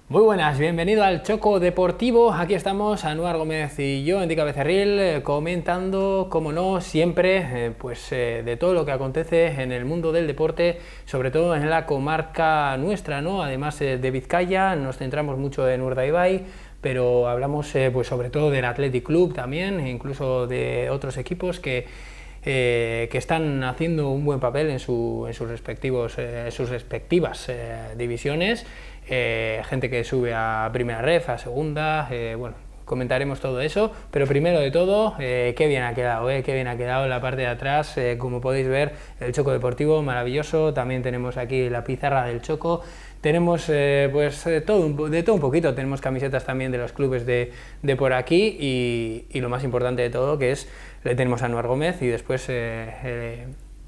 Muy buenas, bienvenido al Choco Deportivo. Aquí estamos, Anuar Gómez y yo, Enrique Becerril, comentando, como no, siempre de todo lo que acontece en el mundo del deporte, sobre todo en la comarca nuestra, ¿no? Además de Vizcaya, nos centramos mucho en Urdaibai, pero hablamos sobre todo del Athletic Club también, e incluso de otros equipos que están haciendo un buen papel en sus respectivas divisiones. Gente que sube a primera ref, a segunda, bueno, comentaremos todo eso, pero primero de todo, qué bien ha quedado, qué bien ha quedado en la parte de atrás, como podéis ver, el Choco Deportivo, maravilloso. También tenemos aquí la pizarra del Choco, tenemos de todo un poquito, tenemos camisetas también de los clubes de por aquí y lo más importante de todo, que es, le tenemos a Anuar Gómez y después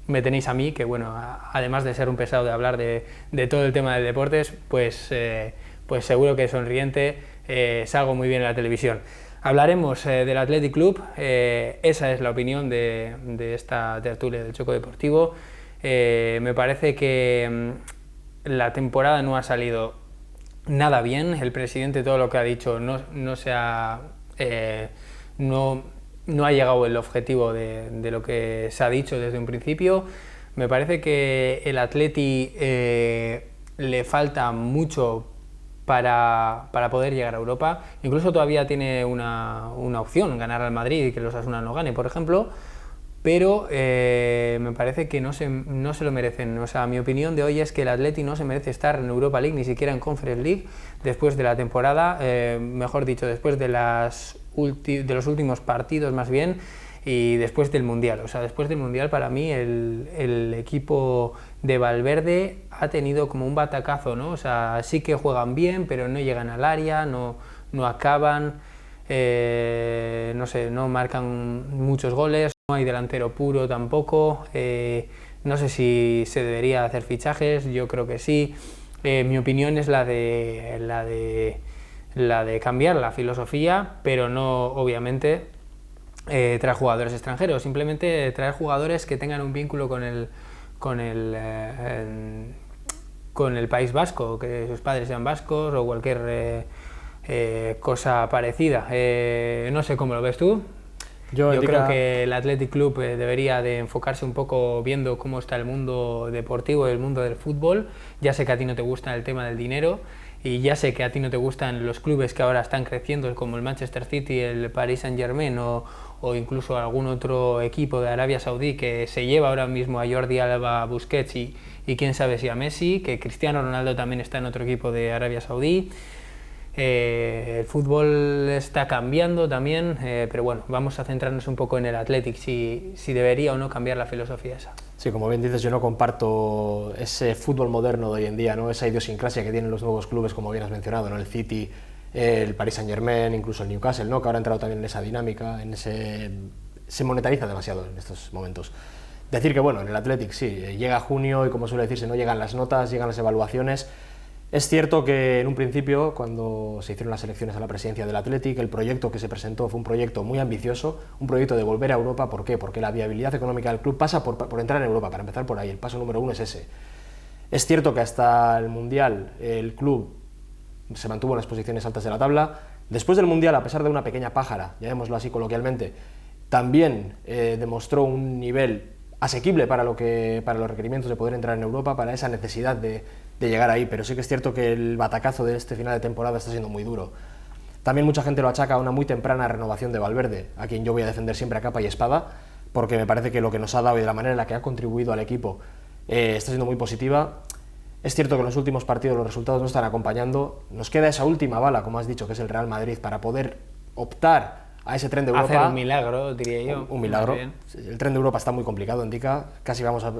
me tenéis a mí, que bueno, además de ser un pesado de hablar de todo el tema de deportes, pues seguro que sonriente salgo muy bien en la televisión. Hablaremos del Athletic Club, esa es la opinión de esta tertulia del Choco Deportivo. Me parece que la temporada no ha salido nada bien, el presidente todo lo que ha dicho no ha llegado el objetivo de lo que se ha dicho desde un principio. Me parece que el Atleti le falta mucho para poder llegar a Europa. Incluso todavía tiene una opción, ganar al Madrid y que los Osasuna no gane, por ejemplo, pero me parece que no se lo merecen. O sea, mi opinión de hoy es que el Atleti no se merece estar en Europa League, ni siquiera en Conference League, después de la temporada, mejor dicho, después de los últimos partidos más bien, y después del Mundial. O sea, después del Mundial, para mí el equipo de Valverde ha tenido como un batacazo, ¿no? O sea, sí que juegan bien, pero no llegan al área, no acaban, no sé, no marcan muchos goles, no hay delantero puro tampoco, no sé si se debería hacer fichajes, yo creo que sí. Mi opinión es la de cambiar la filosofía, pero no, obviamente, traer jugadores extranjeros, simplemente traer jugadores que tengan un vínculo con el País Vasco, que sus padres sean vascos o cualquier cosa parecida. No sé cómo lo ves tú. Yo creo que el Athletic Club debería de enfocarse un poco viendo cómo está el mundo deportivo y el mundo del fútbol. Ya sé que a ti no te gusta el tema del dinero y ya sé que a ti no te gustan los clubes que ahora están creciendo, como el Manchester City, el Paris Saint-Germain o incluso algún otro equipo de Arabia Saudí que se lleva ahora mismo a Jordi Alba, Busquets y quién sabe si a Messi, que Cristiano Ronaldo también está en otro equipo de Arabia Saudí. El fútbol está cambiando también, pero bueno, vamos a centrarnos un poco en el Athletic, si debería o no cambiar la filosofía esa. Sí, como bien dices, yo no comparto ese fútbol moderno de hoy en día, ¿no? Esa idiosincrasia que tienen los nuevos clubes, como bien has mencionado, ¿no? El City, el Paris Saint-Germain, incluso el Newcastle, ¿no? Que ahora ha entrado también en esa dinámica, se monetariza demasiado en estos momentos. Decir que, bueno, en el Athletic sí, llega junio y, como suele decirse, no llegan las notas, llegan las evaluaciones. Es cierto que en un principio, cuando se hicieron las elecciones a la presidencia del Athletic, el proyecto que se presentó fue un proyecto muy ambicioso, un proyecto de volver a Europa. ¿Por qué? Porque la viabilidad económica del club pasa por entrar en Europa, para empezar por ahí. El paso número uno es ese. Es cierto que hasta el Mundial el club se mantuvo en las posiciones altas de la tabla. Después del Mundial, a pesar de una pequeña pájara, llamémoslo así coloquialmente, también demostró un nivel asequible para los requerimientos de poder entrar en Europa, para esa necesidad de llegar ahí, pero sí que es cierto que el batacazo de este final de temporada está siendo muy duro. También mucha gente lo achaca a una muy temprana renovación de Valverde, a quien yo voy a defender siempre a capa y espada, porque me parece que lo que nos ha dado y de la manera en la que ha contribuido al equipo está siendo muy positiva. Es cierto que en los últimos partidos los resultados no están acompañando, nos queda esa última bala, como has dicho, que es el Real Madrid, para poder optar a ese tren de Europa. Hacer un milagro, diría yo. Un milagro. El tren de Europa está muy complicado, Indica, casi vamos a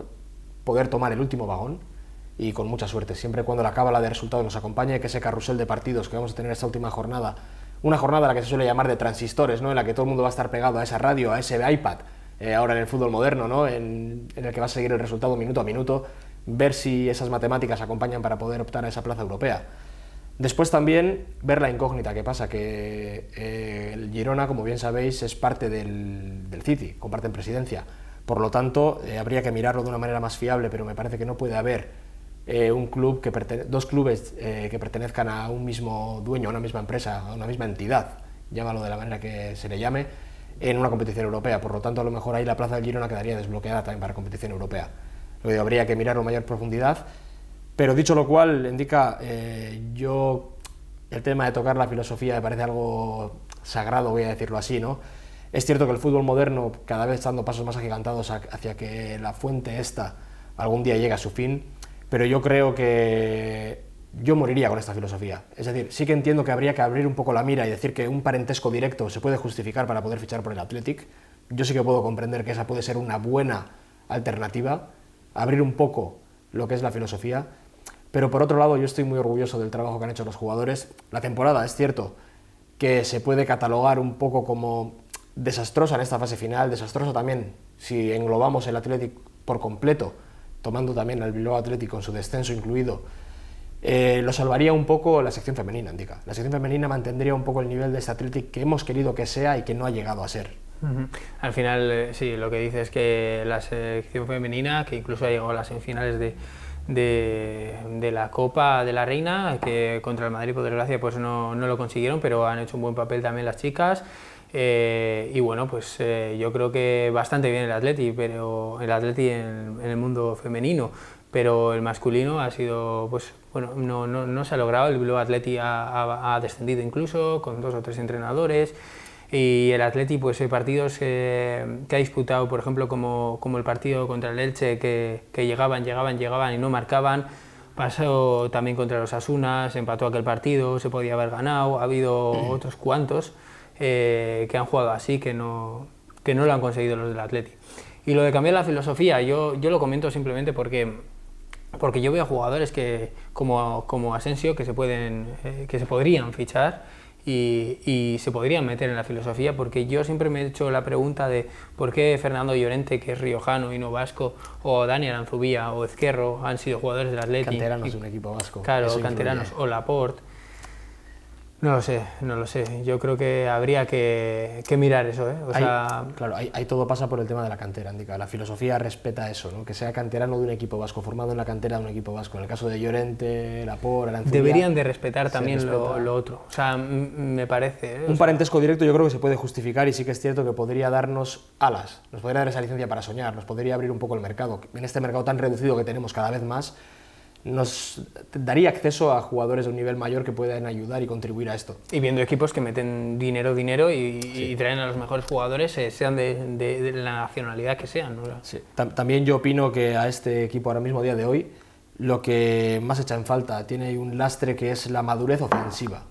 poder tomar el último vagón, y con mucha suerte, siempre cuando la cábala de resultados nos acompañe, que ese carrusel de partidos que vamos a tener esta última jornada, una jornada a la que se suele llamar de transistores, ¿no? En la que todo el mundo va a estar pegado a esa radio, a ese iPad, ahora en el fútbol moderno, ¿no? En el que va a seguir el resultado minuto a minuto, ver si esas matemáticas acompañan para poder optar a esa plaza europea. Después también ver la incógnita que pasa, que el Girona, como bien sabéis, es parte del City, comparten presidencia. Por lo tanto, habría que mirarlo de una manera más fiable, pero me parece que no puede haber dos clubes que pertenezcan a un mismo dueño, a una misma empresa, a una misma entidad, llámalo de la manera que se le llame, en una competición europea. Por lo tanto, a lo mejor ahí la plaza del Girona quedaría desbloqueada también para competición europea. Lo que habría que mirarlo a mayor profundidad, pero dicho lo cual, indica, el tema de tocar la filosofía me parece algo sagrado, voy a decirlo así, ¿no? Es cierto que el fútbol moderno cada vez está dando pasos más agigantados hacia que la fuente esta algún día llegue a su fin, pero yo creo que yo moriría con esta filosofía. Es decir, sí que entiendo que habría que abrir un poco la mira y decir que un parentesco directo se puede justificar para poder fichar por el Athletic. Yo sí que puedo comprender que esa puede ser una buena alternativa, abrir un poco lo que es la filosofía, pero por otro lado yo estoy muy orgulloso del trabajo que han hecho los jugadores. La temporada, es cierto, que se puede catalogar un poco como desastrosa en esta fase final, desastrosa también si englobamos el Athletic por completo, tomando también al Bilbao Athletic con su descenso incluido. Lo salvaría un poco la sección femenina, indica. La sección femenina mantendría un poco el nivel de este Athletic que hemos querido que sea y que no ha llegado a ser. Al final, sí, lo que dice es que la selección femenina, que incluso ha llegado a las semifinales de la Copa de la Reina, que contra el Madrid, por desgracia, pues no lo consiguieron, pero han hecho un buen papel también las chicas. Y bueno, pues yo creo que bastante bien el Atleti, pero el Atleti en el mundo femenino, pero el masculino ha sido, pues bueno, no se ha logrado. El Bilbao Athletic ha descendido incluso con 2 o 3 entrenadores, y el Atleti, pues partidos que ha disputado, por ejemplo, como el partido contra el Elche, que llegaban y no marcaban. Pasó también contra los Osasuna, se empató aquel partido, se podía haber ganado. Ha habido otros cuantos que han jugado así, que no lo han conseguido los del Atleti. Y lo de cambiar la filosofía, yo lo comento simplemente porque yo veo jugadores que como Asensio que se podrían fichar y se podrían meter en la filosofía, porque yo siempre me he hecho la pregunta de por qué Fernando Llorente, que es riojano y no vasco, o Dani Aranzubía o Ezquerro han sido jugadores del Atleti. Canteranos de un equipo vasco. Claro, canteranos, o Laporte. No lo sé. Yo creo que habría que mirar eso, ¿eh? Claro, ahí todo pasa por el tema de la cantera, indica. La filosofía respeta eso, ¿no? Que sea canterano de un equipo vasco, formado en la cantera de un equipo vasco. En el caso de Llorente, Laporte, Aranzubía... Deberían de respetar también lo otro. O sea, me parece... Un parentesco directo yo creo que se puede justificar, y sí que es cierto que podría darnos alas, nos podría dar esa licencia para soñar, nos podría abrir un poco el mercado. En este mercado tan reducido que tenemos cada vez más, nos daría acceso a jugadores de un nivel mayor que puedan ayudar y contribuir a esto. Y viendo equipos que meten dinero y traen a los mejores jugadores, sean de la nacionalidad que sean, ¿no? Sí. También yo opino que a este equipo ahora mismo, a día de hoy, lo que más echa en falta, tiene un lastre que es la madurez ofensiva.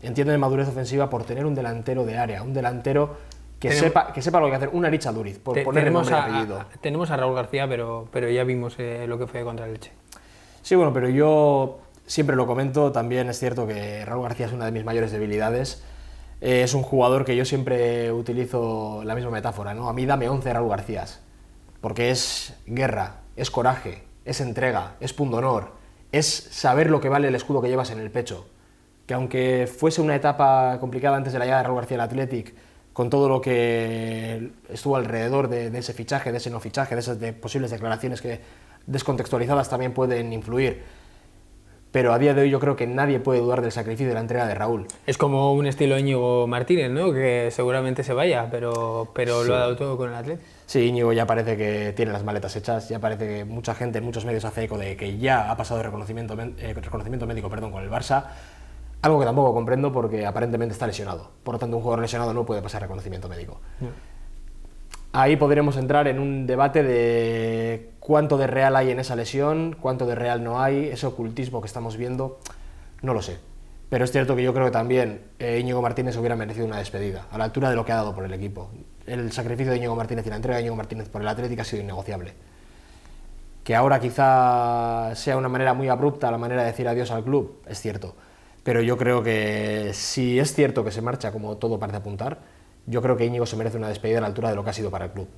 Entiendo de madurez ofensiva por tener un delantero de área, un delantero que sepa lo que hacer, un Aritz Aduriz, por ponerle nombre y apellido. Tenemos a Raúl García, pero ya vimos lo que fue contra el Elche. Sí, bueno, pero yo siempre lo comento, también es cierto que Raúl García es una de mis mayores debilidades. Es un jugador que yo siempre utilizo la misma metáfora, ¿no? A mí dame 11 Raúl Garcías, porque es guerra, es coraje, es entrega, es pundonor, es saber lo que vale el escudo que llevas en el pecho. Que aunque fuese una etapa complicada antes de la llegada de Raúl García al Athletic, con todo lo que estuvo alrededor de ese fichaje, de ese no fichaje, de esas posibles declaraciones que descontextualizadas también pueden influir, pero a día de hoy yo creo que nadie puede dudar del sacrificio y de la entrega de Raúl. Es como un estilo Íñigo Martínez, ¿no? Que seguramente se vaya, pero sí, lo ha dado todo con el Atleti. Sí, Íñigo ya parece que tiene las maletas hechas, ya parece que mucha gente en muchos medios hace eco de que ya ha pasado de reconocimiento médico con el Barça, algo que tampoco comprendo porque aparentemente está lesionado. Por lo tanto, un jugador lesionado no puede pasar reconocimiento médico. No. Ahí podremos entrar en un debate de cuánto de real hay en esa lesión, cuánto de real no hay, ese ocultismo que estamos viendo, no lo sé. Pero es cierto que yo creo que también Íñigo Martínez hubiera merecido una despedida, a la altura de lo que ha dado por el equipo. El sacrificio de Íñigo Martínez y la entrega de Íñigo Martínez por el Atlético ha sido innegociable. Que ahora quizá sea una manera muy abrupta la manera de decir adiós al club, es cierto. Pero yo creo que si es cierto que se marcha como todo parece apuntar, yo creo que Íñigo se merece una despedida a la altura de lo que ha sido para el club.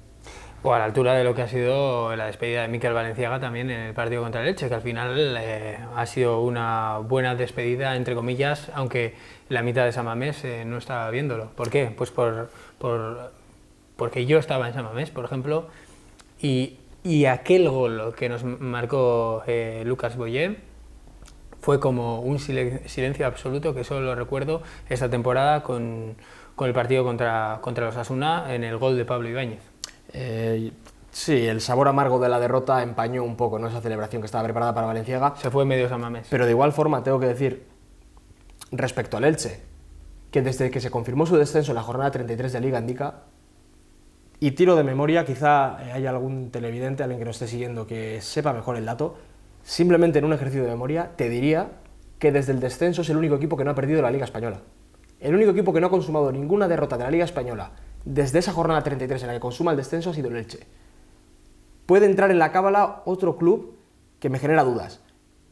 O a la altura de lo que ha sido la despedida de Mikel Valenciaga también en el partido contra el Elche, que al final ha sido una buena despedida, entre comillas, aunque la mitad de San Mamés no estaba viéndolo. ¿Por qué? Pues porque yo estaba en San Mamés, por ejemplo, y Y aquel gol que nos marcó Lucas Boyer fue como un silencio absoluto que solo lo recuerdo esta temporada con el partido contra los Osasuna en el gol de Pablo Ibáñez. Sí, el sabor amargo de la derrota empañó un poco, ¿no?, esa celebración que estaba preparada para Valenciaga. Se fue medio San Mamés. Pero de igual forma tengo que decir, respecto al Elche, que desde que se confirmó su descenso en la jornada 33 de Liga Indica, y tiro de memoria, quizá haya algún televidente, alguien que nos esté siguiendo, que sepa mejor el dato, simplemente en un ejercicio de memoria te diría que desde el descenso es el único equipo que no ha perdido la Liga Española. El único equipo que no ha consumado ninguna derrota de la Liga Española desde esa jornada 33 en la que consuma el descenso ha sido el Elche. Puede entrar en la cábala otro club que me genera dudas,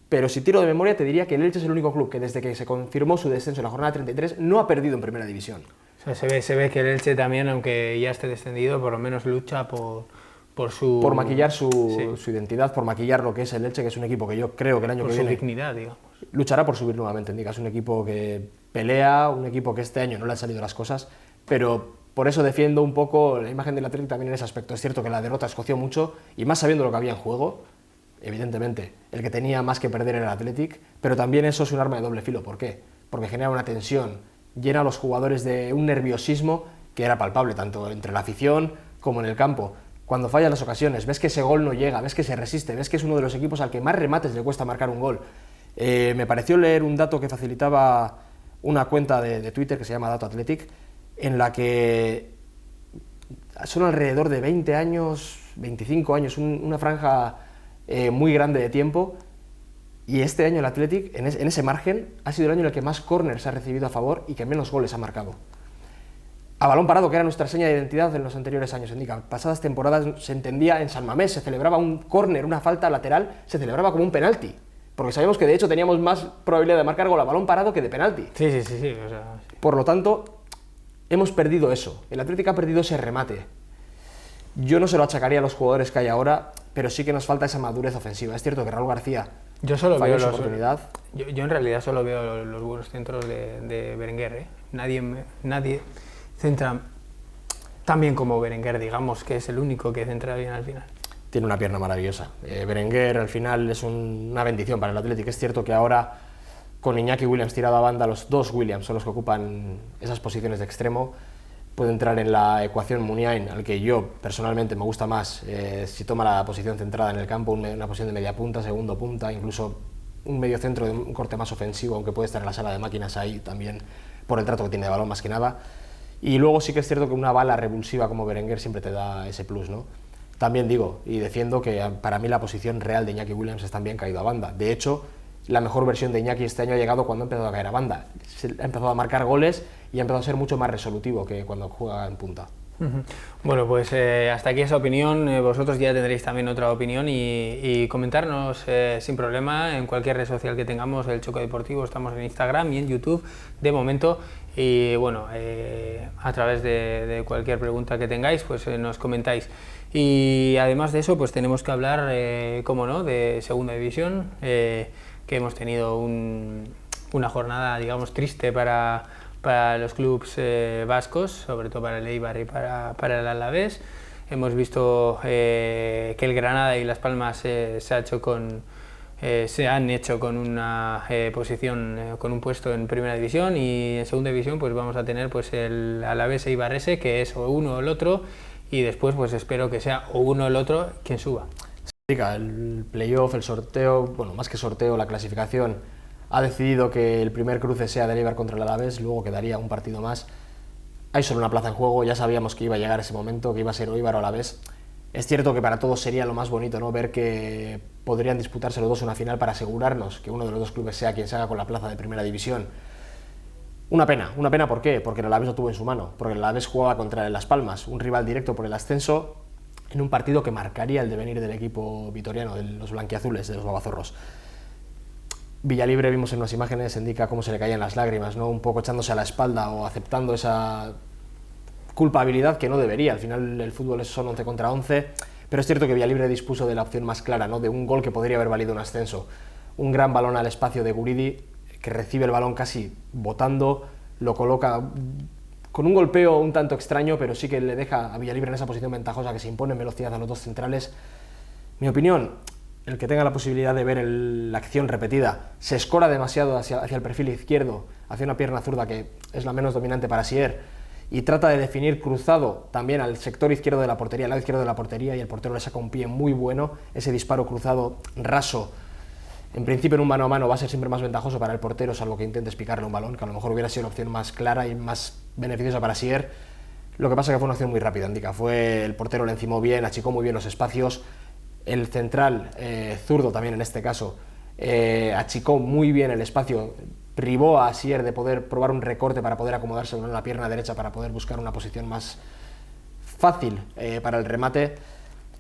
pero si tiro de memoria te diría que el Elche es el único club que desde que se confirmó su descenso en la jornada 33 no ha perdido en Primera División. O sea, se ve que el Elche también, aunque ya esté descendido, por lo menos lucha por maquillar su identidad, por maquillar lo que es el Elche, que es un equipo que yo creo que el año que viene... Por su dignidad, digamos. Luchará por subir nuevamente, Indica. Es un equipo que pelea, un equipo que este año no le han salido las cosas, pero por eso defiendo un poco la imagen del Atlético también en ese aspecto. Es cierto que la derrota escoció mucho, y más sabiendo lo que había en juego, evidentemente, el que tenía más que perder era el Athletic, pero también eso es un arma de doble filo. ¿Por qué? Porque genera una tensión, llena a los jugadores de un nerviosismo que era palpable, tanto entre la afición como en el campo. Cuando fallan las ocasiones, ves que ese gol no llega, ves que se resiste, ves que es uno de los equipos al que más remates le cuesta marcar un gol. Me pareció leer un dato que facilitaba una cuenta de Twitter que se llama Dato Athletic, en la que son alrededor de 20 años, 25 años, una franja muy grande de tiempo, y este año el Athletic, en ese margen, ha sido el año en el que más córners ha recibido a favor y que menos goles ha marcado. A balón parado, que era nuestra seña de identidad en los anteriores años. En pasadas temporadas se entendía en San Mamés, se celebraba un córner, una falta lateral, se celebraba como un penalti, porque sabíamos que de hecho teníamos más probabilidad de marcar gol a balón parado que de penalti. Sí. O sea, sí. Por lo tanto, hemos perdido eso. El Atlético ha perdido ese remate. Yo no se lo achacaría a los jugadores que hay ahora, pero sí que nos falta esa madurez ofensiva. Es cierto que Raúl García falló su oportunidad. Yo en realidad solo veo los buenos centros de Berenguer, ¿eh? Nadie centra tan bien como Berenguer, digamos, que es el único que centra bien al final. Tiene una pierna maravillosa. Berenguer al final es una bendición para el Atlético. Es cierto que ahora con Iñaki Williams tirado a banda, los dos Williams son los que ocupan esas posiciones de extremo. Puede entrar en la ecuación Muniain, al que yo personalmente me gusta más si toma la posición centrada en el campo, una posición de media punta, segundo punta, incluso un medio centro de un corte más ofensivo, aunque puede estar en la sala de máquinas ahí también por el trato que tiene de balón más que nada. Y luego sí que es cierto que una bala revulsiva como Berenguer siempre te da ese plus, ¿no? También digo y defiendo que para mí la posición real de Iñaki Williams es también caído a banda. De hecho, la mejor versión de Iñaki este año ha llegado cuando ha empezado a caer a banda. Ha empezado a marcar goles y ha empezado a ser mucho más resolutivo que cuando juega en punta. Bueno, pues hasta aquí esa opinión. Vosotros ya tendréis también otra opinión y comentarnos sin problema en cualquier red social que tengamos, el Choco Deportivo. Estamos en Instagram y en YouTube de momento. Y bueno, a través de cualquier pregunta que tengáis, pues nos comentáis. Y además de eso, pues tenemos que hablar, como no, de Segunda División, que hemos tenido una jornada, digamos, triste para los clubes vascos, sobre todo para el Eibar y para el Alavés. Hemos visto que el Granada y Las Palmas se han hecho con una posición, con un puesto en Primera División, y en Segunda División pues vamos a tener pues el Alavés Eibarrese, que es o uno o el otro, y después pues espero que sea o uno o el otro quien suba. El playoff, el sorteo, bueno, más que sorteo, la clasificación ha decidido que el primer cruce sea del Eibar contra el Alavés, luego quedaría un partido más. Hay solo una plaza en juego, ya sabíamos que iba a llegar ese momento, que iba a ser o Eibar o Alavés. Es cierto que para todos sería lo más bonito, ¿no?, ver que podrían disputarse los dos una final para asegurarnos que uno de los dos clubes sea quien se haga con la plaza de Primera División. Una pena, ¿por qué? Porque el Alavés lo tuvo en su mano, porque el Alavés jugaba contra el Las Palmas, un rival directo por el ascenso, en un partido que marcaría el devenir del equipo vitoriano, de los blanquiazules, de los babazorros. Villalibre, vimos en unas imágenes, indica cómo se le caían las lágrimas, ¿no?, un poco echándose a la espalda o aceptando esa culpabilidad que no debería. Al final el fútbol son 11 contra 11, pero es cierto que Villalibre dispuso de la opción más clara, ¿no?, de un gol que podría haber valido un ascenso. Un gran balón al espacio de Guridi, que recibe el balón casi botando, lo coloca con un golpeo un tanto extraño, pero sí que le deja a Villalibre en esa posición ventajosa, que se impone en velocidad a los dos centrales. Mi opinión, el que tenga la posibilidad de ver la acción repetida, se escora demasiado hacia el perfil izquierdo, hacia una pierna zurda que es la menos dominante para Asier, y trata de definir cruzado también al sector izquierdo de la portería, al lado izquierdo de la portería, y el portero le saca un pie muy bueno, ese disparo cruzado raso. En principio, en un mano a mano va a ser siempre más ventajoso para el portero, salvo que intentes picarle un balón, que a lo mejor hubiera sido la opción más clara y más beneficiosa para Asier. Lo que pasa es que fue una acción muy rápida, Indica. El portero le encimó bien, achicó muy bien los espacios. El central, zurdo también en este caso, achicó muy bien el espacio, privó a Asier de poder probar un recorte para poder acomodarse en la pierna derecha para poder buscar una posición más fácil para el remate.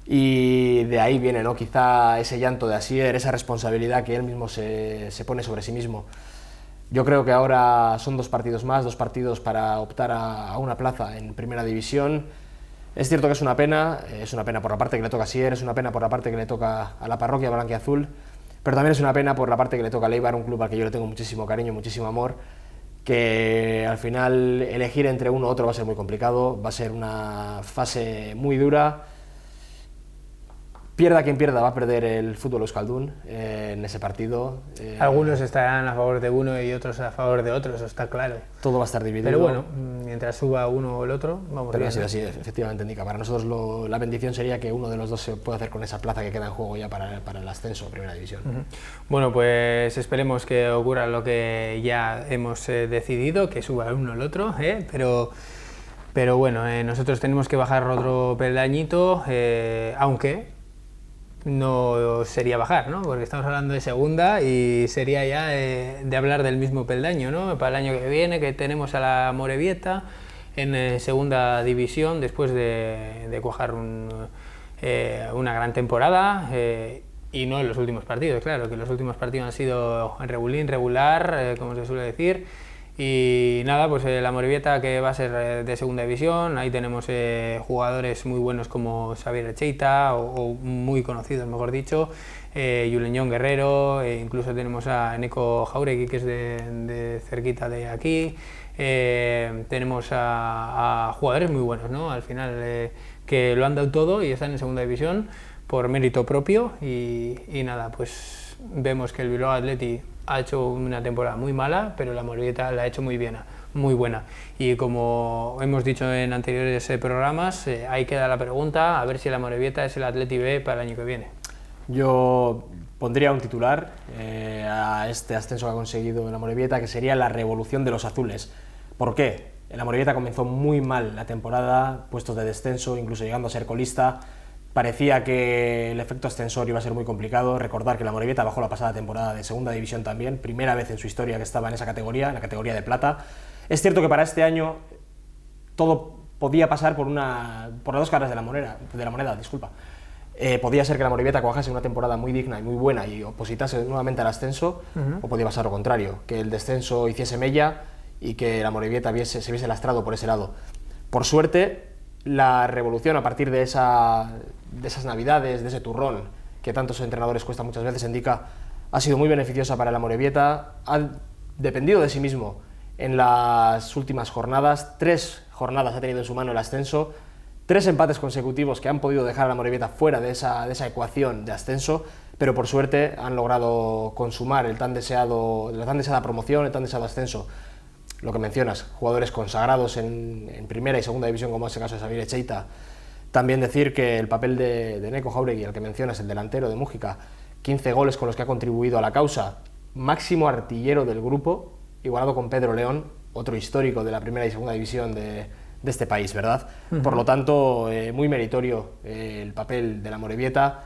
Y de ahí viene, ¿no?, quizá ese llanto de Asier, esa responsabilidad que él mismo se pone sobre sí mismo. Yo creo que ahora son 2 partidos más, 2 partidos para optar a una plaza en Primera División. Es cierto que es una pena por la parte que le toca a Asier, es una pena por la parte que le toca a la parroquia blanquiazul, pero también es una pena por la parte que le toca a Leibar, un club al que yo le tengo muchísimo cariño, muchísimo amor, que al final elegir entre uno u otro va a ser muy complicado, va a ser una fase muy dura. Pierda quien pierda, va a perder el fútbol euskaldun en ese partido. Algunos estarán a favor de uno y otros a favor de otro, eso está claro. Todo va a estar dividido. Pero bueno, mientras suba uno o el otro, vamos a ver. Pero ha sido así, efectivamente, Indica. Para nosotros la bendición sería que uno de los dos se pueda hacer con esa plaza que queda en juego ya para el ascenso a Primera División. Bueno, pues esperemos que ocurra lo que ya hemos decidido, que suba uno o el otro, pero bueno, nosotros tenemos que bajar otro peldañito, aunque no sería bajar, ¿no? Porque estamos hablando de segunda y sería ya de hablar del mismo peldaño, ¿no? Para el año que viene, que tenemos a la Amorebieta en segunda división después de cuajar una gran temporada y no en los últimos partidos, claro, que los últimos partidos han sido regular, como se suele decir. Y nada, pues la Amorebieta, que va a ser de segunda división, ahí tenemos jugadores muy buenos como Xavier Echeita, o muy conocidos, mejor dicho, Juleñón Guerrero, incluso tenemos a Eneko Jauregui, que es de cerquita de aquí. Tenemos a jugadores muy buenos, ¿no? Al final, que lo han dado todo y están en segunda división por mérito propio, y nada, pues vemos que el Bilbao Athletic ha hecho una temporada muy mala, pero la Amorebieta la ha hecho muy bien, muy buena. Y como hemos dicho en anteriores programas, ahí queda la pregunta, a ver si la Amorebieta es el Athletic B para el año que viene. Yo pondría un titular a este ascenso que ha conseguido la Amorebieta, que sería la revolución de los azules. ¿Por qué? El Amorebieta comenzó muy mal la temporada, puestos de descenso, incluso llegando a ser colista. Parecía que el efecto ascensor iba a ser muy complicado. Recordar que la Amorebieta bajó la pasada temporada de segunda división también, primera vez en su historia que estaba en esa categoría, en la categoría de plata. Es cierto que para este año todo podía pasar por las 2 caras de la moneda. Podía ser que la Amorebieta cuajase una temporada muy digna y muy buena y opositase nuevamente al ascenso, o podía pasar lo contrario, que el descenso hiciese mella y que la Amorebieta se viese lastrado por ese lado. Por suerte, la revolución a partir de esas navidades, de ese turrón que a tantos entrenadores cuesta muchas veces, Indica, ha sido muy beneficiosa para la Amorebieta. Ha dependido de sí mismo en las últimas jornadas. 3 jornadas ha tenido en su mano el ascenso, 3 empates consecutivos que han podido dejar a la Amorebieta fuera de esa ecuación de ascenso, pero por suerte han logrado consumar la tan deseada promoción, el tan deseado ascenso. Lo que mencionas, jugadores consagrados en primera y segunda división, como es el caso de Xavier Echeita. También decir que el papel de Eneko Jauregui, el que mencionas, el delantero de Mújica, 15 goles con los que ha contribuido a la causa, máximo artillero del grupo, igualado con Pedro León, otro histórico de la primera y segunda división de este país, ¿verdad? Por lo tanto, muy meritorio el papel de la Amorebieta.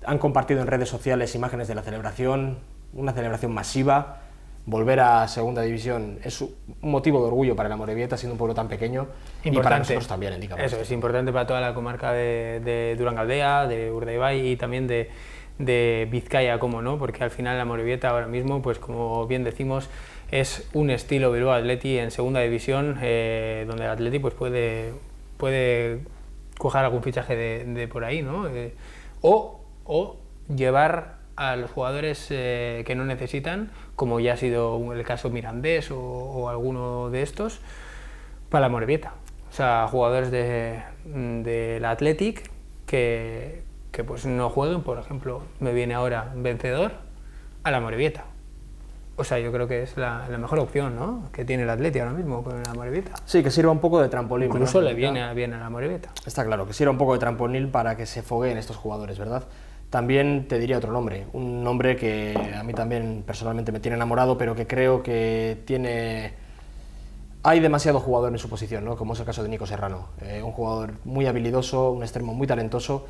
Han compartido en redes sociales imágenes de la celebración, una celebración masiva. Volver a segunda división es un motivo de orgullo para la Amorebieta, siendo un pueblo tan pequeño, importante. Y para nosotros también, Indica. Eso es importante para toda la comarca de Durangaldea, de Urdaibai y también de Vizcaya, como no, porque al final la Amorebieta ahora mismo, pues como bien decimos, es un estilo Bilbao Athletic en segunda división, donde el Athletic pues puede coger algún fichaje de por ahí, ¿no? O llevar a los jugadores que no necesitan, como ya ha sido el caso Mirandés o alguno de estos, para la Amorebieta. O sea, jugadores del Athletic que que pues no jueguen, por ejemplo, me viene ahora vencedor a la Amorebieta. O sea, yo creo que es la mejor opción, ¿no?, que tiene el Atleti ahora mismo con la Amorebieta. Sí, que sirva un poco de trampolín. Incluso, ¿no?, le viene bien a la Amorebieta. Está claro, que sirva un poco de trampolín para que se fogueen estos jugadores, ¿verdad? También te diría otro nombre, un nombre que a mí también personalmente me tiene enamorado, pero que creo que tiene... Hay demasiado jugador en su posición, ¿no?, como es el caso de Nico Serrano, un jugador muy habilidoso, un extremo muy talentoso,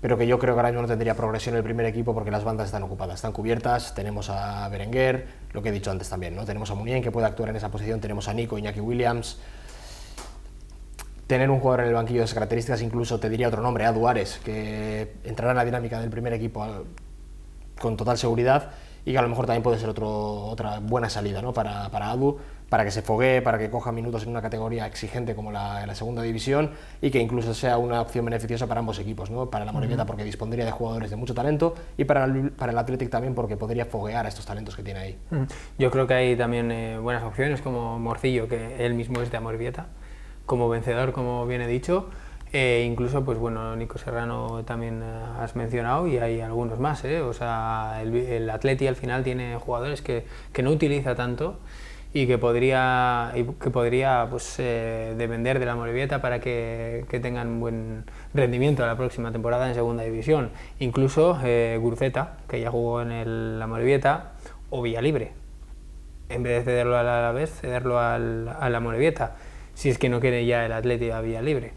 pero que yo creo que ahora mismo no tendría progresión en el primer equipo porque las bandas están ocupadas, están cubiertas. Tenemos a Berenguer, lo que he dicho antes también, ¿no?, tenemos a Muniain, que puede actuar en esa posición, tenemos a Nico, Iñaki Williams. Tener un jugador en el banquillo de esas características, incluso te diría otro nombre, Adu Ares, que entrará en la dinámica del primer equipo con total seguridad, y que a lo mejor también puede ser otra buena salida, ¿no?, para Adu, para que se foguee, para que coja minutos en una categoría exigente como la segunda división, y que incluso sea una opción beneficiosa para ambos equipos, ¿no?, para la Amorebieta porque dispondría de jugadores de mucho talento, y para el Athletic también porque podría foguear a estos talentos que tiene ahí. Yo creo que hay también buenas opciones como Morcillo, que él mismo es de Amorebieta, como vencedor, como bien he dicho. Incluso, pues bueno, Nico Serrano también has mencionado, y hay algunos más, o sea, el Atleti al final tiene jugadores que no utiliza tanto y que podría pues, depender de la Amorebieta para que tengan buen rendimiento la próxima temporada en segunda división. Incluso Guruceta, que ya jugó en la Amorebieta, o Villalibre, en vez de cederlo al Alavés, cederlo a la Amorebieta, si es que no quiere ya el Atleti a Villalibre.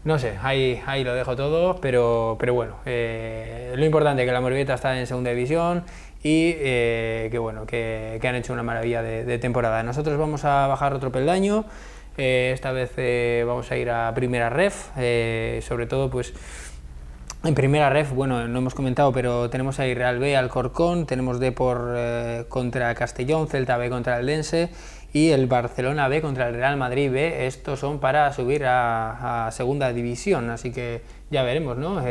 No sé, ahí lo dejo todo, pero bueno, lo importante es que la Amorebieta está en segunda división y que bueno, que han hecho una maravilla de temporada. Nosotros vamos a bajar otro peldaño, esta vez vamos a ir a primera ref, sobre todo pues en primera ref, bueno, no hemos comentado, pero tenemos ahí Real B, Alcorcón, tenemos Depor contra Castellón, Celta B contra el Eldense, y el Barcelona B contra el Real Madrid B. Estos son para subir a segunda división, así que ya veremos, ¿no?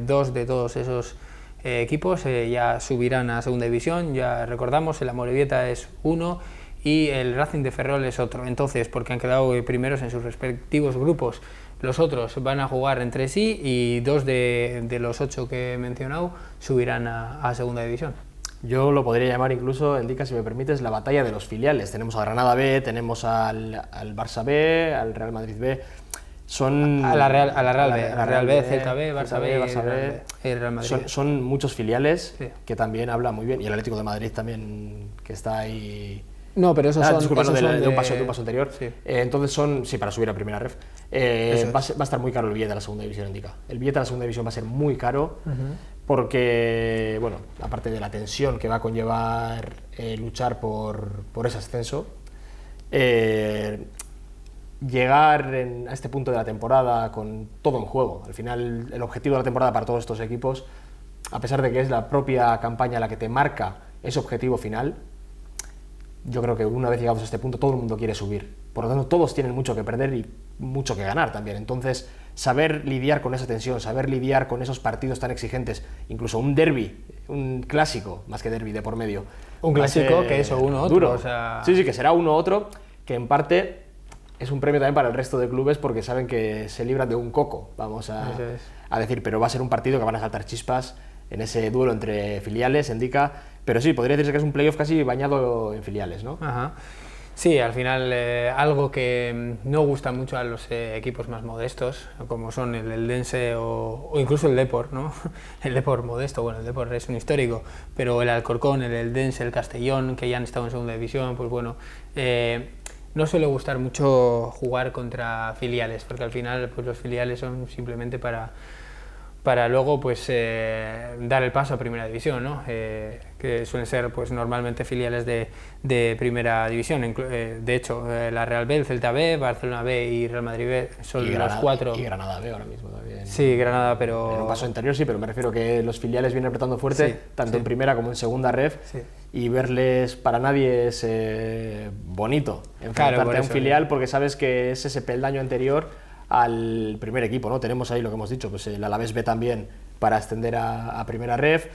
Dos de todos esos equipos ya subirán a segunda división. Ya recordamos, el Amorebieta es uno y el Racing de Ferrol es otro. Entonces, porque han quedado primeros en sus respectivos grupos, los otros van a jugar entre sí y dos de los 8 que he mencionado subirán a segunda división. Yo lo podría llamar incluso, Indica, si me permites, la batalla de los filiales. Tenemos a Granada B, tenemos al Barça B, al Real Madrid B. Son a la Real B, Celta B, Barça B y Real Madrid. Son muchos filiales, sí, que también habla muy bien, y el Atlético de Madrid también, que está ahí. No, pero esos son... Disculpa, de un paso anterior. Sí. Entonces son, sí, para subir a primera ref. Va a estar muy caro el billete de la segunda división, Indica. El billete de la segunda división va a ser muy caro, porque, bueno, aparte de la tensión que va a conllevar luchar por ese ascenso, llegar a este punto de la temporada con todo en juego. Al final, el objetivo de la temporada para todos estos equipos, a pesar de que es la propia campaña la que te marca ese objetivo final, yo creo que una vez llegados a este punto todo el mundo quiere subir. Por lo tanto, todos tienen mucho que perder y mucho que ganar también. Entonces, saber lidiar con esa tensión, saber lidiar con esos partidos tan exigentes, incluso un derbi, un clásico, más que derbi de por medio. Un clásico que es uno u otro. Duro. O sea... Sí, que será uno u otro, que en parte es un premio también para el resto de clubes porque saben que se libran de un coco, vamos a decir, pero va a ser un partido que van a saltar chispas en ese duelo entre filiales, Indica, pero sí, podría decirse que es un playoff casi bañado en filiales, ¿no? Ajá. Sí, al final algo que no gusta mucho a los equipos más modestos, como son el Eldense o incluso el Depor, ¿no? El Depor modesto, bueno, el Depor es un histórico, pero el Alcorcón, el Eldense, el Castellón, que ya han estado en segunda división, pues bueno, no suele gustar mucho jugar contra filiales, porque al final pues los filiales son simplemente para luego pues dar el paso a primera división, ¿no? Que suelen ser pues normalmente filiales de primera división. De hecho, la Real B, el Celta B, Barcelona B y Real Madrid B son los 4. Y Granada B ahora mismo también. Sí, Granada, pero... En un paso anterior sí, pero me refiero que los filiales vienen apretando fuerte, sí, tanto en primera como en segunda ref, y verles para nadie es bonito enfrentarte a un filial, porque sabes que es ese peldaño anterior al primer equipo, ¿no? Tenemos ahí lo que hemos dicho, pues el Alavés B también para ascender a primera ref.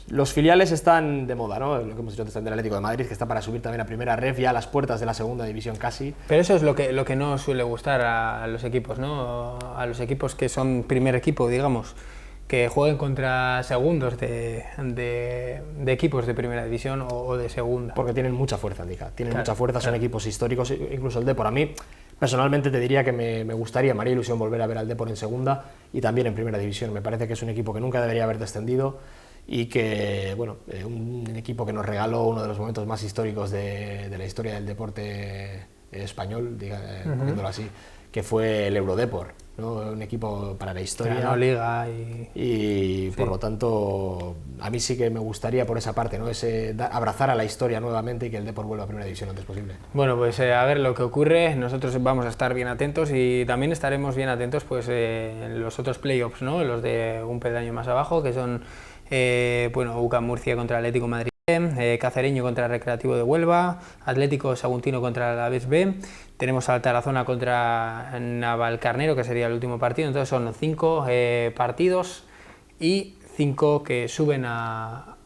Los filiales están de moda, ¿no? Lo que hemos dicho antes del Atlético de Madrid, que está para subir también a primera ref, ya a las puertas de la segunda división casi. Pero eso es lo que no suele gustar a los equipos, ¿no? A los equipos que son primer equipo, digamos, que jueguen contra segundos de equipos de primera división o de segunda. Porque tienen mucha fuerza, Andika. Tienen Claro, mucha fuerza, son claro. equipos históricos, incluso el Depor. A mí, personalmente, te diría que me gustaría, me haría ilusión volver a ver al Depor en segunda y también en primera división. Me parece que es un equipo que nunca debería haber descendido y que, bueno, un equipo que nos regaló uno de los momentos más históricos de la historia del deporte español, poniéndolo así, que fue el Eurodepor, ¿no? Un equipo para la historia. Ganó Liga Y por lo tanto, a mí sí que me gustaría por esa parte, ¿no? Abrazar a la historia nuevamente y que el Depor vuelva a primera división antes posible. Bueno, pues a ver lo que ocurre. Nosotros vamos a estar bien atentos y también estaremos bien atentos pues, en los otros playoffs, ¿no? Los de un peldaño más abajo, que son bueno, UCAM Murcia contra Atlético de Madrid, Cacereño contra Recreativo de Huelva, Atlético Saguntino contra la Alavés B, tenemos a Tarazona contra Navalcarnero, que sería el último partido. Entonces son 5 partidos y 5 que suben a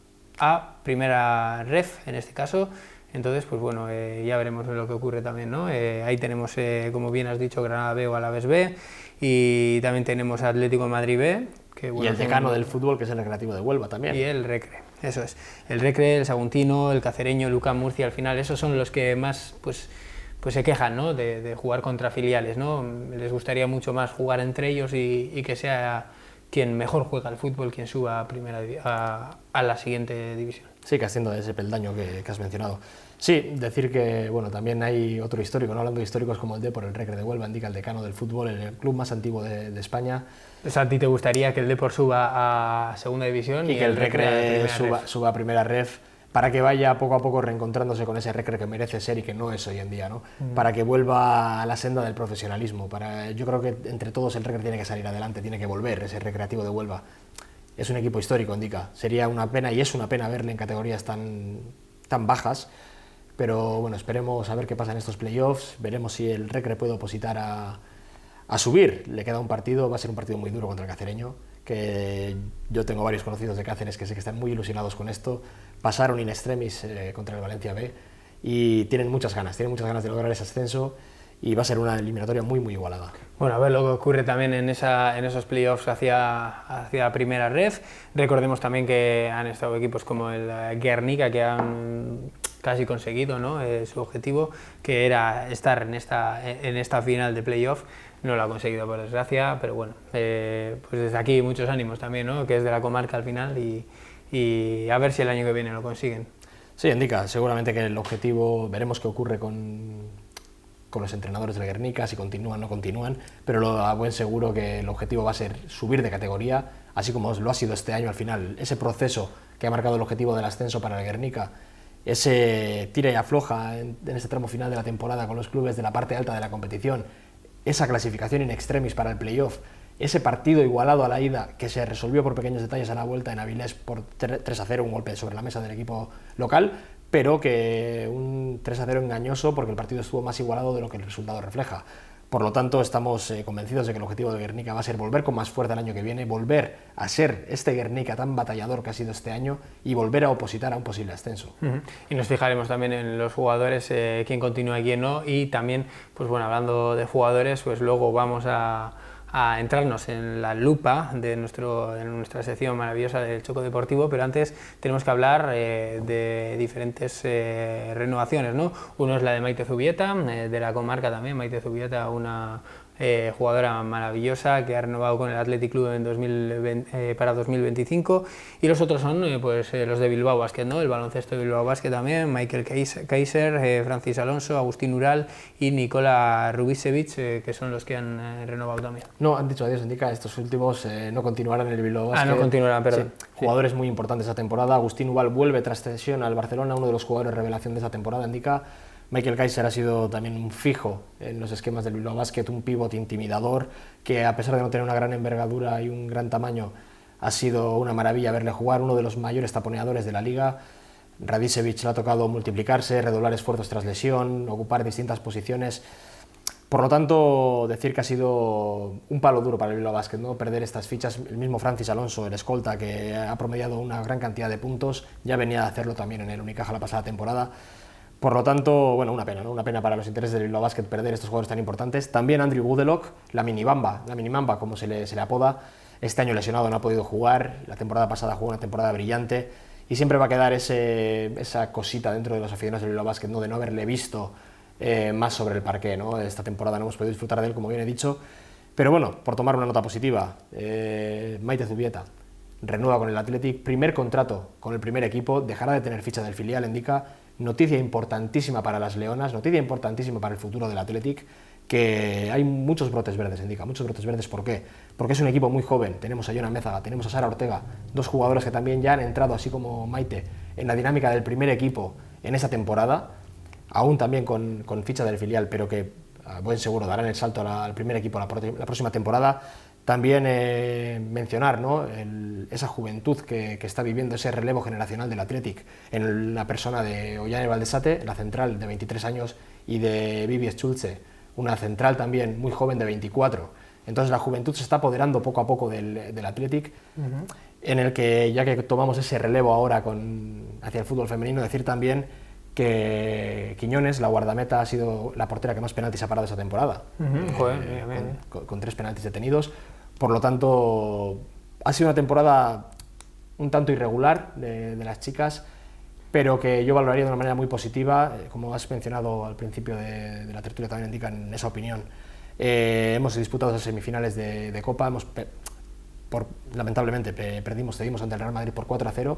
primera ref, en este caso. Entonces, pues bueno, ya veremos lo que ocurre también, ¿no? Ahí tenemos, como bien has dicho, Granada B o Alavés B, y también tenemos Atlético de Madrid B. Que, bueno, y el decano del fútbol, que es el Recreativo de Huelva también. Y el Recre, eso es. El Recre, el Saguntino, el Cacereño, el UCAM Murcia, al final, esos son los que más pues se quejan, ¿no? de jugar contra filiales, ¿no? Les gustaría mucho más jugar entre ellos y que sea quien mejor juega al fútbol quien suba a la siguiente división. Sí, que ascienda de ese peldaño que has mencionado. Sí, decir que bueno, también hay otro histórico, ¿no? Hablando de históricos como el Depor, el Recre de Huelva, indica el decano del fútbol, el club más antiguo de España. O sea, ¿a ti te gustaría que el Depor suba a segunda división y que el Recre suba a primera ref, para que vaya poco a poco reencontrándose con ese Recre que merece ser y que no es hoy en día, ¿no? Para que vuelva a la senda del profesionalismo. Yo creo que entre todos el Recre tiene que salir adelante, tiene que volver, ese Recreativo de Huelva. Es un equipo histórico, indica. Sería una pena, y es una pena, verle en categorías tan bajas, pero bueno, esperemos a ver qué pasa en estos playoffs, veremos si el Recre puede opositar a subir. Le queda un partido, va a ser un partido muy duro contra el Cacereño, que yo tengo varios conocidos de Cáceres que sé que están muy ilusionados con esto. Pasaron in extremis contra el Valencia B y tienen muchas ganas de lograr ese ascenso, y va a ser una eliminatoria muy igualada. Bueno, a ver lo que ocurre también en esos playoffs hacia primera ref. Recordemos también que han estado equipos como el Guernica, que han casi conseguido, ¿no? Su objetivo, que era estar en esta final de playoff. No lo ha conseguido, por desgracia, pero bueno, pues desde aquí muchos ánimos también, ¿no? Que es de la comarca al final, y a ver si el año que viene lo consiguen. Sí, indica, seguramente que el objetivo, veremos qué ocurre con los entrenadores del Guernica, si continúan o no continúan, pero a buen seguro que el objetivo va a ser subir de categoría, así como lo ha sido este año al final. Ese proceso que ha marcado el objetivo del ascenso para el Guernica, ese tira y afloja en este tramo final de la temporada con los clubes de la parte alta de la competición, esa clasificación in extremis para el playoff, ese partido igualado a la ida que se resolvió por pequeños detalles a la vuelta en Avilés por 3-0, un golpe sobre la mesa del equipo local, pero que un 3-0 engañoso porque el partido estuvo más igualado de lo que el resultado refleja. Por lo tanto, estamos convencidos de que el objetivo de Guernica va a ser volver con más fuerza el año que viene, volver a ser este Guernica tan batallador que ha sido este año y volver a opositar a un posible ascenso. Y nos fijaremos también en los jugadores, quién continúa y quién no, y también, pues bueno, hablando de jugadores, pues luego vamos a entrarnos en la lupa de nuestra sección maravillosa del Choco Deportivo, pero antes tenemos que hablar de diferentes renovaciones, ¿no? Uno es la de Maite Zubieta, de la comarca también. Maite Zubieta, una jugadora maravillosa que ha renovado con el Athletic Club para 2025, y los otros son pues los de Bilbao Basket, ¿no? El baloncesto de Bilbao Basket también, Michael Kaiser, Francis Alonso, Agustín Ural y Nikola Rubisevich, que son los que han renovado también. No, han dicho adiós, indica, estos últimos no continuarán en el Bilbao Basket. No continuarán, perdón. Sí, jugadores muy importantes esa temporada. Agustín Ural vuelve tras cesión al Barcelona, uno de los jugadores revelación de esa temporada, indica. Michael Kaiser ha sido también un fijo en los esquemas del Bilbao Basket, un pívot intimidador que, a pesar de no tener una gran envergadura y un gran tamaño, ha sido una maravilla verle jugar, uno de los mayores taponeadores de la liga. Radicevic le ha tocado multiplicarse, redoblar esfuerzos tras lesión, ocupar distintas posiciones. Por lo tanto, decir que ha sido un palo duro para el Bilbao Basket, ¿no? Perder estas fichas. El mismo Francis Alonso, el escolta, que ha promediado una gran cantidad de puntos, ya venía a hacerlo también en el Unicaja la pasada temporada. Por lo tanto, bueno, una pena, ¿no? Una pena para los intereses del Bilbao Basket perder estos jugadores tan importantes. También Andrew Budelok, la mini Mamba como se le apoda, este año lesionado, no ha podido jugar, la temporada pasada jugó una temporada brillante y siempre va a quedar esa cosita dentro de los aficionados del Bilbao Basket, ¿no? De no haberle visto más sobre el parqué, ¿no? Esta temporada no hemos podido disfrutar de él, como bien he dicho, pero bueno, por tomar una nota positiva, Maite Zubieta renueva con el Athletic, primer contrato con el primer equipo, dejará de tener ficha del filial, indica, noticia importantísima para las Leonas, noticia importantísima para el futuro del Athletic, que hay muchos brotes verdes, indica, muchos brotes verdes. ¿Por qué? Porque es un equipo muy joven, tenemos a Jonan Mézaga, tenemos a Sara Ortega, dos jugadoras que también ya han entrado, así como Maite, en la dinámica del primer equipo en esa temporada, aún también con ficha del filial, pero que a buen seguro darán el salto al primer equipo la próxima temporada. También mencionar, ¿no? Esa juventud que está viviendo, ese relevo generacional del Athletic, en la persona de Ollane Baldesate, la central de 23 años, y de Vivi Schulze, una central también muy joven de 24. Entonces la juventud se está apoderando poco a poco del Athletic, en el que, ya que tomamos ese relevo ahora hacia el fútbol femenino, decir también que Quiñones, la guardameta, ha sido la portera que más penaltis ha parado esa temporada, con 3 penaltis detenidos. Por lo tanto, ha sido una temporada un tanto irregular de las chicas, pero que yo valoraría de una manera muy positiva, como has mencionado al principio de la tertulia, también indican esa opinión. Hemos disputado las semifinales de Copa, lamentablemente cedimos ante el Real Madrid por 4-0,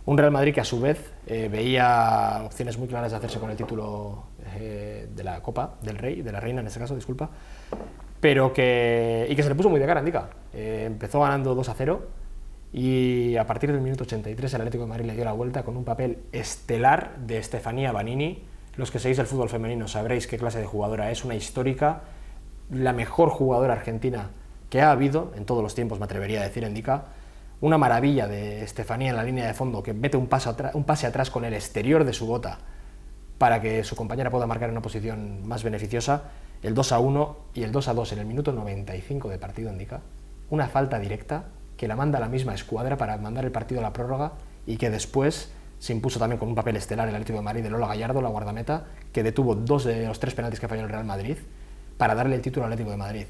un Real Madrid que a su vez veía opciones muy claras de hacerse con el título de la Copa del Rey, de la Reina en este caso, disculpa, pero que se le puso muy de cara, indica. Empezó ganando 2-0 y a partir del minuto 83 el Atlético de Madrid le dio la vuelta con un papel estelar de Estefanía Banini. Los que seguís el fútbol femenino sabréis qué clase de jugadora es, una histórica, la mejor jugadora argentina que ha habido en todos los tiempos, me atrevería a decir, indica. Una maravilla de Estefanía en la línea de fondo, que mete un pase atrás con el exterior de su bota para que su compañera pueda marcar en una posición más beneficiosa. El 2-1 y el 2-2 en el minuto 95 de partido, indica. Una falta directa que la manda a la misma escuadra para mandar el partido a la prórroga, y que después se impuso también con un papel estelar el Atlético de Madrid de Lola Gallardo, la guardameta, que detuvo 2 de los 3 penaltis que falló el Real Madrid para darle el título al Atlético de Madrid.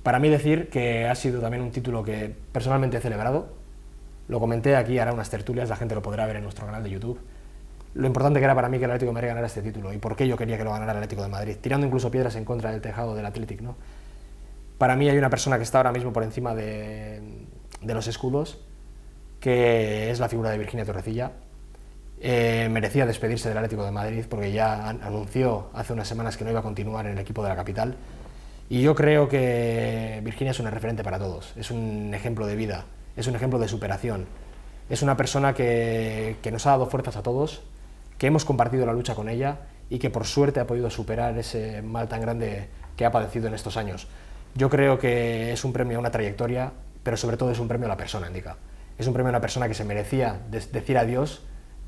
Para mí decir que ha sido también un título que personalmente he celebrado. Lo comenté aquí, hará unas tertulias, la gente lo podrá ver en nuestro canal de YouTube. Lo importante que era para mí que el Atlético de Madrid ganara este título y por qué yo quería que lo ganara el Atlético de Madrid, tirando incluso piedras en contra del tejado del Athletic, ¿no? Para mí hay una persona que está ahora mismo por encima de los escudos, que es la figura de Virginia Torrecilla. Merecía despedirse del Atlético de Madrid porque ya anunció hace unas semanas que no iba a continuar en el equipo de la capital. Y yo creo que Virginia es una referente para todos, es un ejemplo de vida, es un ejemplo de superación, es una persona que nos ha dado fuerzas a todos, que hemos compartido la lucha con ella y que por suerte ha podido superar ese mal tan grande que ha padecido en estos años. Yo creo que es un premio a una trayectoria, pero sobre todo es un premio a la persona, indica. Es un premio a una persona que se merecía decir adiós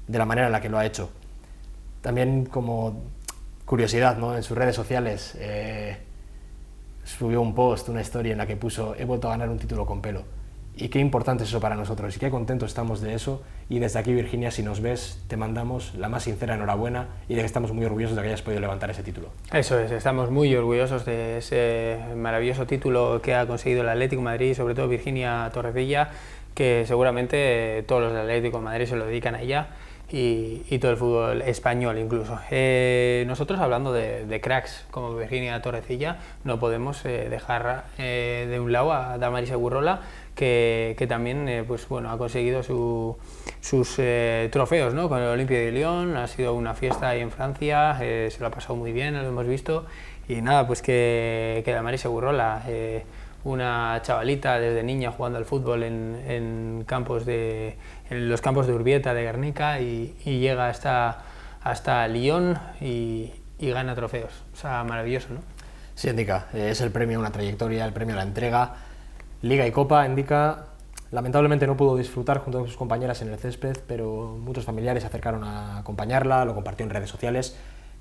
de la manera en la que lo ha hecho. También, como curiosidad, ¿no? En sus redes sociales subió un post, una historia en la que puso: he vuelto a ganar un título con pelo. Y qué importante es eso para nosotros y qué contentos estamos de eso. Y desde aquí, Virginia, si nos ves, te mandamos la más sincera enhorabuena y de que estamos muy orgullosos de que hayas podido levantar ese título. Eso es, estamos muy orgullosos de ese maravilloso título que ha conseguido el Atlético de Madrid y sobre todo Virginia Torrecilla, que seguramente todos los del Atlético de Madrid se lo dedican a ella y todo el fútbol español incluso. Nosotros, hablando de cracks como Virginia Torrecilla, no podemos dejar de un lado a Damaris Egurrola, que también pues, bueno, ha conseguido sus trofeos, ¿no? Con el Olympique de Lyon. Ha sido una fiesta ahí en Francia, se lo ha pasado muy bien, lo hemos visto, y nada, pues que Damaris Egurrola, una chavalita desde niña jugando al fútbol en los campos de Urbieta, de Guernica, y llega hasta Lyon y gana trofeos. O sea, maravilloso, ¿no? Sí, indica, es el premio a una trayectoria, el premio a la entrega. Liga y Copa, indica, lamentablemente no pudo disfrutar junto con sus compañeras en el césped, pero muchos familiares se acercaron a acompañarla, lo compartió en redes sociales,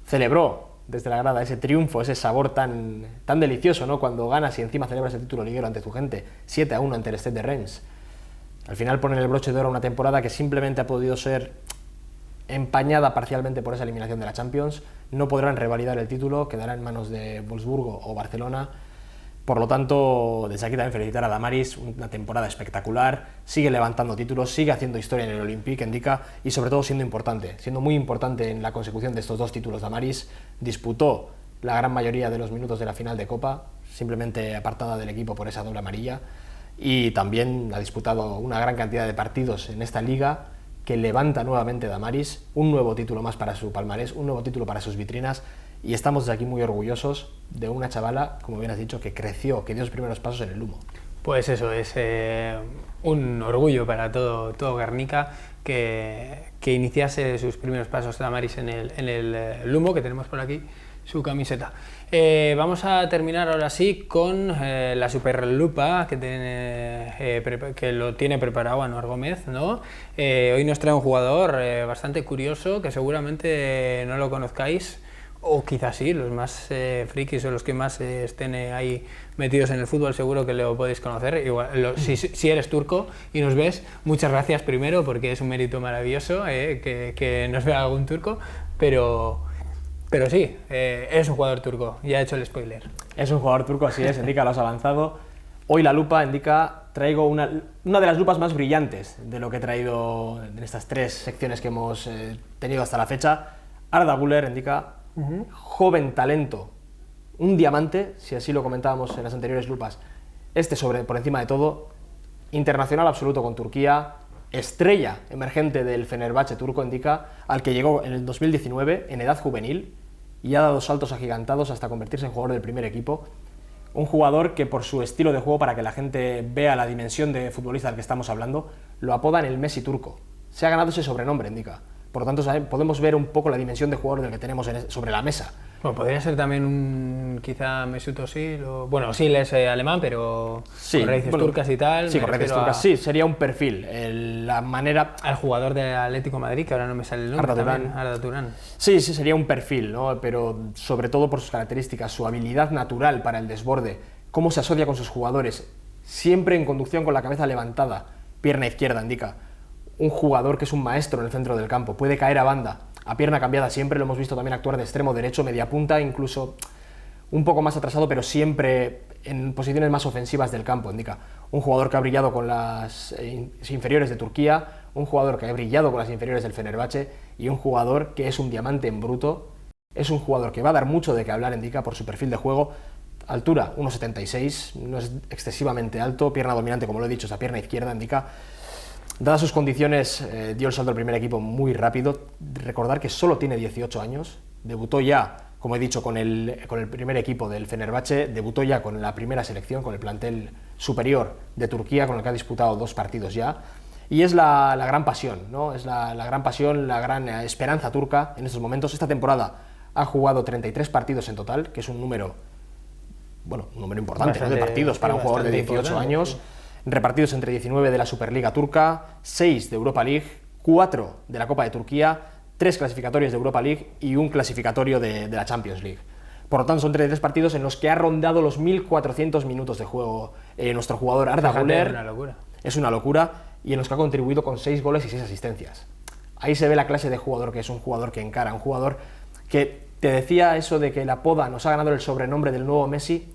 celebró desde la grada ese triunfo, ese sabor tan delicioso, ¿no? Cuando ganas y encima celebras el título liguero ante tu gente, 7-1 ante el Stade de Reims. Al final ponen el broche de oro a una temporada que simplemente ha podido ser empañada parcialmente por esa eliminación de la Champions. No podrán revalidar el título, quedará en manos de Wolfsburgo o Barcelona, Por lo tanto, desde aquí también felicitar a Damaris, una temporada espectacular, sigue levantando títulos, sigue haciendo historia en el Olympique, Ndicka, y sobre todo siendo muy importante en la consecución de estos 2 títulos. Damaris disputó la gran mayoría de los minutos de la final de Copa, simplemente apartada del equipo por esa doble amarilla, y también ha disputado una gran cantidad de partidos en esta liga, que levanta nuevamente Damaris, un nuevo título más para su palmarés, un nuevo título para sus vitrinas, y estamos de aquí muy orgullosos de una chavala, como bien has dicho, que creció, que dio sus primeros pasos en el Lumo. Pues eso, es un orgullo para todo Guernica que iniciase sus primeros pasos Damaris en el Lumo, que tenemos por aquí su camiseta. Vamos a terminar ahora sí con la Superlupa que lo tiene preparado Anuar Gómez, ¿no? Hoy nos trae un jugador bastante curioso que seguramente no lo conozcáis, o quizás sí, los más frikis o los que más estén ahí metidos en el fútbol seguro que lo podéis conocer. Igual, si eres turco y nos ves, muchas gracias primero, porque es un mérito maravilloso que nos vea algún turco, pero sí, es un jugador turco, ya he hecho el spoiler. Es un jugador turco, así es, Ndicka, lo has avanzado. Hoy la lupa, Ndicka, traigo una de las lupas más brillantes de lo que he traído en estas 3 secciones que hemos tenido hasta la fecha. Arda Güler, Ndicka, joven talento, un diamante, si así lo comentábamos en las anteriores lupas, por encima de todo, internacional absoluto con Turquía, estrella emergente del Fenerbahce turco, Ndicka, al que llegó en el 2019 en edad juvenil y ha dado saltos agigantados hasta convertirse en jugador del primer equipo. Un jugador que, por su estilo de juego, para que la gente vea la dimensión de futbolista del que estamos hablando, lo apodan el Messi turco. Se ha ganado ese sobrenombre, Ndicka. Por lo tanto, podemos ver un poco la dimensión de jugador del que tenemos sobre la mesa. Bueno, podría ser también quizá Mesut Özil, bueno, Özil es alemán, pero sí, con raíces turcas y tal. Sí, con raíces turcas, sí, sería un perfil. La manera... Al jugador del Atlético de Madrid, que ahora no me sale el nombre. Arda Turan. Sí, sería un perfil, ¿no? Pero sobre todo por sus características, su habilidad natural para el desborde, cómo se asocia con sus jugadores, siempre en conducción con la cabeza levantada, pierna izquierda, Ndicka. Un jugador que es un maestro en el centro del campo, puede caer a banda, a pierna cambiada siempre, lo hemos visto también actuar de extremo derecho, media punta, incluso un poco más atrasado, pero siempre en posiciones más ofensivas del campo, Ndicka. Un jugador que ha brillado con las inferiores de Turquía, un jugador que ha brillado con las inferiores del Fenerbahce y un jugador que es un diamante en bruto. Es un jugador que va a dar mucho de qué hablar, Ndicka, por su perfil de juego. Altura, 1,76, no es excesivamente alto, pierna dominante, como lo he dicho, esa pierna izquierda, Ndicka. Dadas sus condiciones, dio el salto al primer equipo muy rápido. Recordar que solo tiene 18 años, debutó ya, como he dicho, con el primer equipo del Fenerbahce, debutó ya con la primera selección, con el plantel superior de Turquía, con el que ha disputado 2 partidos ya, y es la gran pasión, ¿no? Es la gran pasión, la gran esperanza turca en estos momentos. Esta temporada ha jugado 33 partidos en total, que es un número importante, ¿no?, de partidos para un jugador de 18 años. Sí. Repartidos entre 19 de la Superliga turca, 6 de Europa League, 4 de la Copa de Turquía, 3 clasificatorios de Europa League y un clasificatorio de la Champions League. Por lo tanto, son 33 partidos en los que ha rondado los 1.400 minutos de juego nuestro jugador Arda Güler. Es una locura, y en los que ha contribuido con 6 goles y 6 asistencias. Ahí se ve la clase de jugador que es, un jugador que encara, un jugador que te decía eso de que la poda nos ha ganado el sobrenombre del nuevo Messi.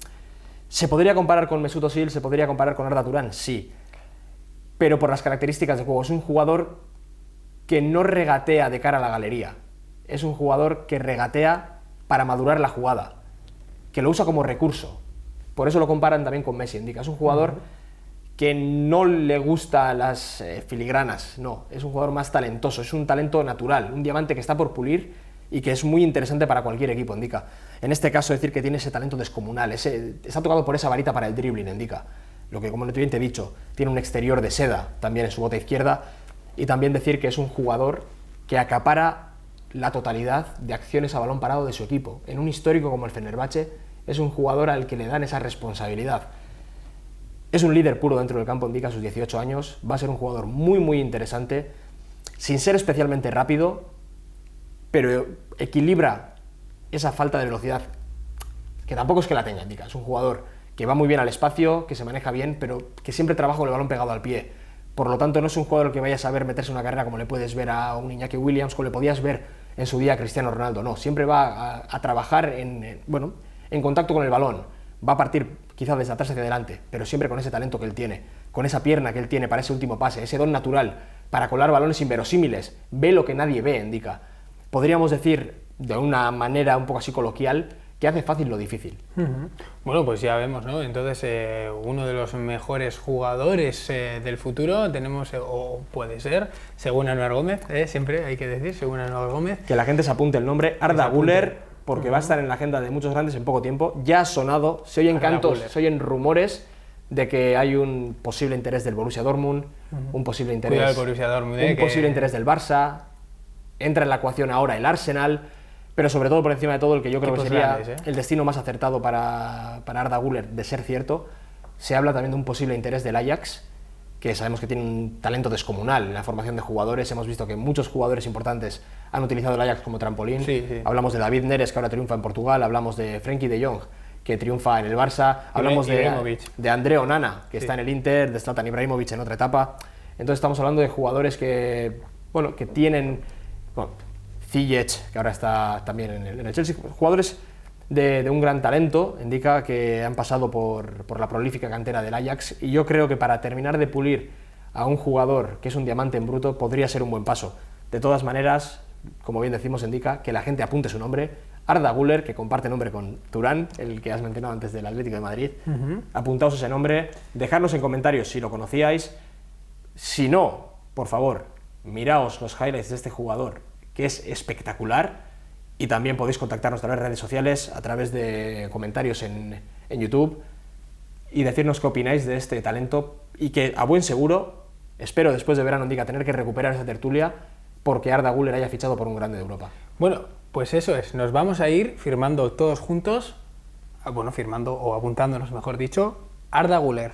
¿Se podría comparar con Mesut Özil? ¿Se podría comparar con Arda Turan? Sí, pero por las características de juego. Es un jugador que no regatea de cara a la galería, es un jugador que regatea para madurar la jugada, que lo usa como recurso. Por eso lo comparan también con Messi, Ndicka. Es un jugador que no le gusta las filigranas, no, es un jugador más talentoso, es un talento natural, un diamante que está por pulir y que es muy interesante para cualquier equipo, Ndicka. En este caso, decir que tiene ese talento descomunal, está tocado por esa varita para el dribbling, Ndicka. Lo que, como bien te he dicho, tiene un exterior de seda también en su bota izquierda, y también decir que es un jugador que acapara la totalidad de acciones a balón parado de su equipo. En un histórico como el Fenerbahce, es un jugador al que le dan esa responsabilidad. Es un líder puro dentro del campo, Ndicka, a sus 18 años, va a ser un jugador muy, muy interesante, sin ser especialmente rápido, pero equilibra esa falta de velocidad, que tampoco es que la tenga, Ndicka. Es un jugador que va muy bien al espacio, que se maneja bien, pero que siempre trabaja con el balón pegado al pie. Por lo tanto, no es un jugador que vaya a saber meterse en una carrera como le puedes ver a un Iñaki Williams, como le podías ver en su día a Cristiano Ronaldo. No, siempre va a trabajar en contacto con el balón. va a partir quizás desde atrás hacia adelante, pero siempre con ese talento que él tiene, con esa pierna que él tiene para ese último pase, ese don natural para colar balones inverosímiles, ve lo que nadie ve, Ndicka. Podríamos decir, de una manera un poco así coloquial, que hace fácil lo difícil. Bueno, pues ya vemos, ¿no? Entonces, uno de los mejores jugadores del futuro tenemos, o puede ser, según Anuar Gómez, siempre hay que decir, según Anuar Gómez. Que la gente se apunte el nombre, Arda Güler, porque va a estar en la agenda de muchos grandes en poco tiempo. Ya ha sonado, se oyen cantos, se oyen rumores de que hay un posible interés del Borussia Dortmund, un posible interés, posible interés del Barça, entra en la ecuación ahora el Arsenal, pero sobre todo por encima de todo el que yo creo que sería el destino más acertado para Arda Güler, de ser cierto, se habla también de un posible interés del Ajax, que sabemos que tiene un talento descomunal en la formación de jugadores. Hemos visto que muchos jugadores importantes han utilizado el Ajax como trampolín. Hablamos de David Neres, que ahora triunfa en Portugal, hablamos de Frenkie de Jong, que triunfa en el Barça, hablamos de André Onana, que está en el Inter, de Zlatan Ibrahimovic en otra etapa. Entonces estamos hablando de jugadores que, bueno, que tienen... Bueno, Ziyech, que ahora está también en el Chelsea, jugadores de un gran talento, Ndicka, que han pasado por la prolífica cantera del Ajax, y yo creo que para terminar de pulir a un jugador que es un diamante en bruto podría ser un buen paso. De todas maneras, como bien decimos, Ndicka, que la gente apunte su nombre, Arda Güler, que comparte nombre con Turán, el que has mencionado antes del Atlético de Madrid. Apuntaos ese nombre, dejadnos en comentarios si lo conocíais. Si no, por favor, miraos los highlights de este jugador, que es espectacular, y también podéis contactarnos a través de redes sociales, a través de comentarios en YouTube, y decirnos qué opináis de este talento, y que a buen seguro, espero después de verano, Ndicka, tener que recuperar esa tertulia porque Arda Güler haya fichado por un grande de Europa. Bueno, pues eso es, nos vamos a ir firmando todos juntos, bueno, firmando o apuntándonos, mejor dicho, Arda Güler.